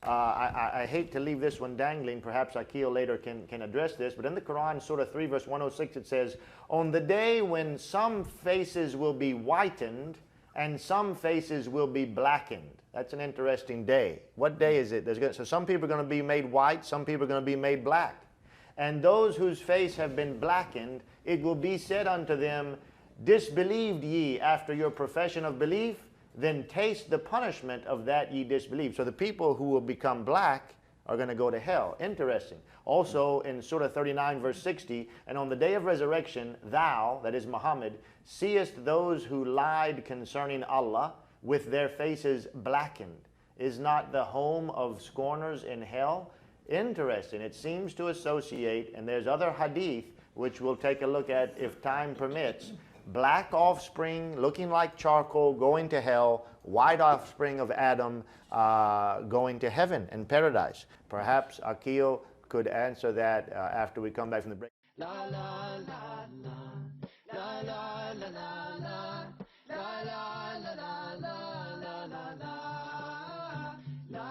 I hate to leave this one dangling. Perhaps Akil later can address this. But in the Quran, Surah 3, verse 106, it says, on the day when some faces will be whitened and some faces will be blackened. That's an interesting day. What day is it? So some people are going to be made white, some people are going to be made black. And those whose face have been blackened, it will be said unto them, disbelieved ye after your profession of belief? Then taste the punishment of that ye disbelieve. So the people who will become black are going to go to hell. Interesting. Also in Surah 39 verse 60, and on the day of resurrection, thou, that is Muhammad, seest those who lied concerning Allah with their faces blackened. Is not the home of scorners in hell? Interesting. It seems to associate, and there's other hadith which we'll take a look at if time permits, black offspring looking like charcoal going to hell, white offspring of Adam going to heaven and paradise. Perhaps Akil could answer that after we come back from the break. La, la, la, la, la, la, la, la, la, la, la, la, la, la, la.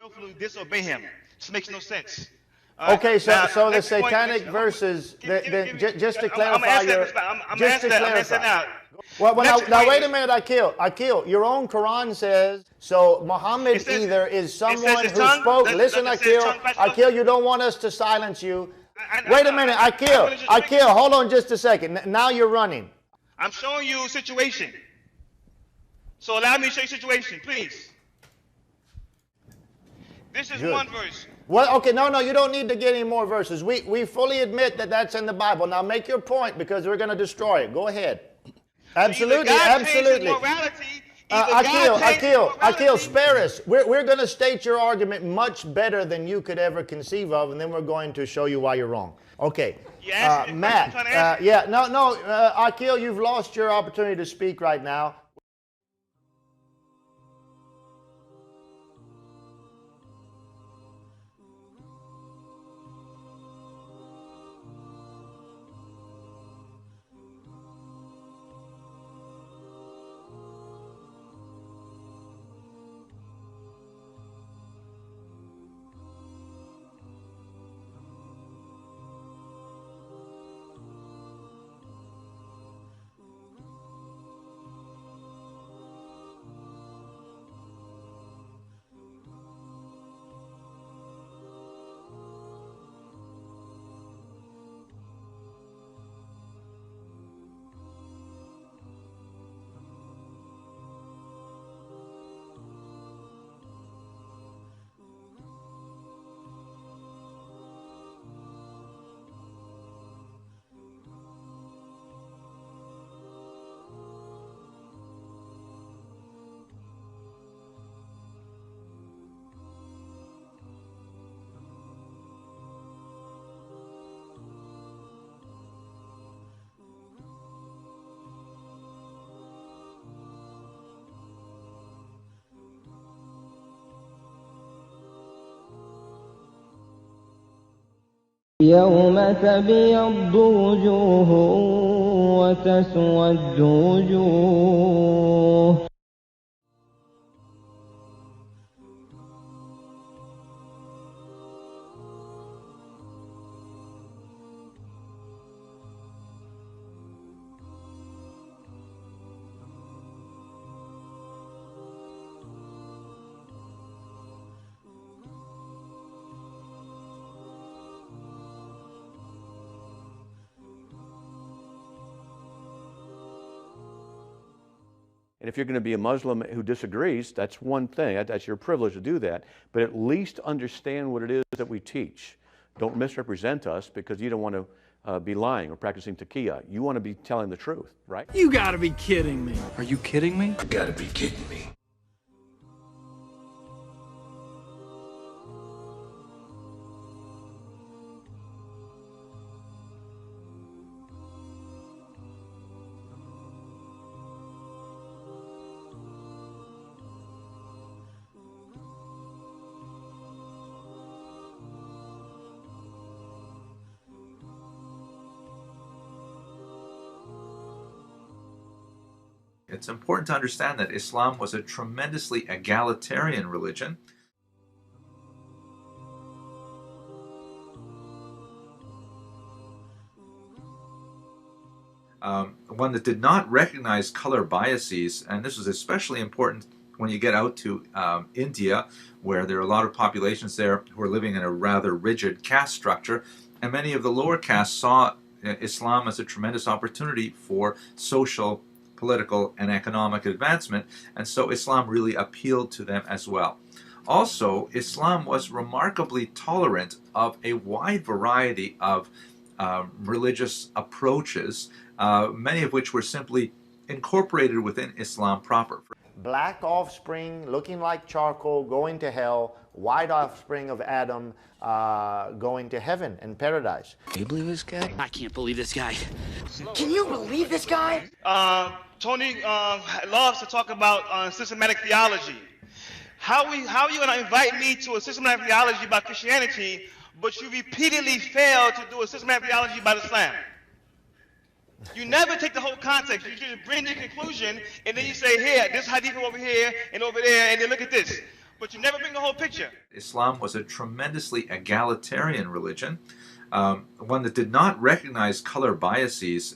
Willfully disobey him. This makes no sense. Okay, so the satanic verses, just to clarify Well, now wait a minute, Akil, your own Quran says, so Muhammad either is someone who spoke, listen Akil, you don't want us to silence you. Wait a minute, Akil, hold on just a second. Now you're running. I'm showing you a situation. So allow me to show you a situation, please. This is one verse. Well, okay, no, you don't need to get any more verses. We fully admit that that's in the Bible. Now make your point because we're going to destroy it. Go ahead. Absolutely, absolutely. Akil, spare us. We're going to state your argument much better than you could ever conceive of, and then we're going to show you why you're wrong. Okay, Matt. Akil, you've lost your opportunity to speak right now. يوم تبيض وجوه وتسود وجوه. And if you're going to be a Muslim who disagrees, that's one thing. That's your privilege to do that. But at least understand what it is that we teach. Don't misrepresent us because you don't want to be lying or practicing taqiyya. You want to be telling the truth, right? You gotta be kidding me. Are you kidding me? You gotta be kidding me. It's important to understand that Islam was a tremendously egalitarian religion. one that did not recognize color biases, and this was especially important when you get out to India, where there are a lot of populations there who are living in a rather rigid caste structure, and many of the lower castes saw Islam as a tremendous opportunity for social, political, and economic advancement, and so Islam really appealed to them as well. Also, Islam was remarkably tolerant of a wide variety of religious approaches, many of which were simply incorporated within Islam proper. Black offspring looking like charcoal going to hell, white offspring of Adam going to heaven and paradise. Can you believe this guy? I can't believe this guy. Can you believe this guy? Tony loves to talk about systematic theology. How are you going to invite me to a systematic theology about Christianity, but you repeatedly fail to do a systematic theology about Islam? You never take the whole context. You just bring the conclusion, and then you say, here, this hadith over here and over there, and then look at this. But you never bring the whole picture. Islam was a tremendously egalitarian religion, one that did not recognize color biases,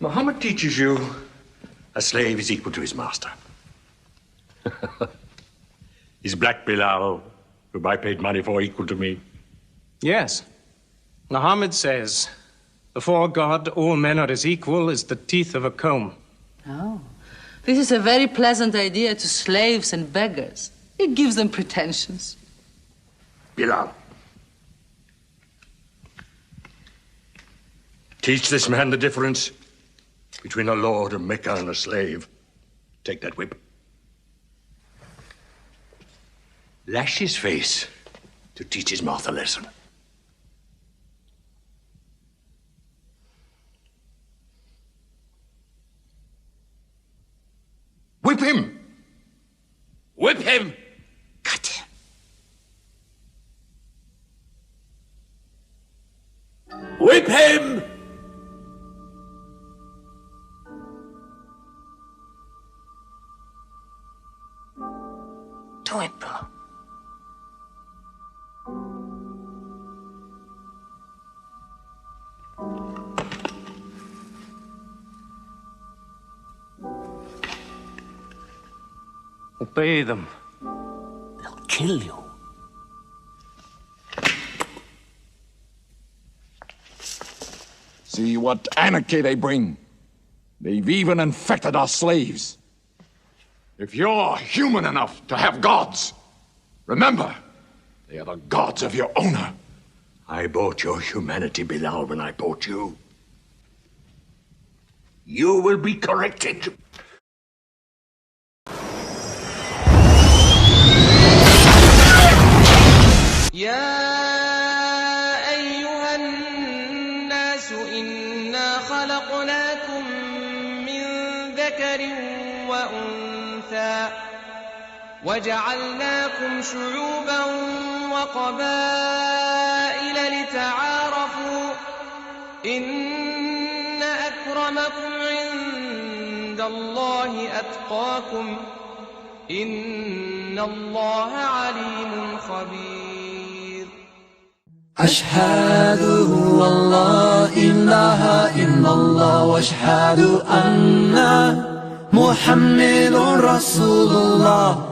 Muhammad teaches you a slave is equal to his master. Is Black Bilal, whom I paid money for, equal to me? Yes. Muhammad says, before God, all men are as equal as the teeth of a comb. Oh, this is a very pleasant idea to slaves and beggars. It gives them pretensions. Bilal, teach this man the difference between a lord of Mecca and a slave. Take that whip. Lash his face to teach his mouth a lesson. Whip him! Whip him! Cut him! Whip him! Do it, Bill. Obey them. They'll kill you. See what anarchy they bring. They've even infected our slaves. If you're human enough to have gods, remember, they are the gods of your owner. I bought your humanity, Bilal, when I bought you. You will be corrected. يا أيها الناس إنا خلقناكم من ذكر وأنثى وجعلناكم شعوبا وقبائل لتعارفوا إن أكرمكم عند الله أتقاكم إن الله عليم خبير أشهد أن لا إله إلا الله وأشهد أن محمد رسول الله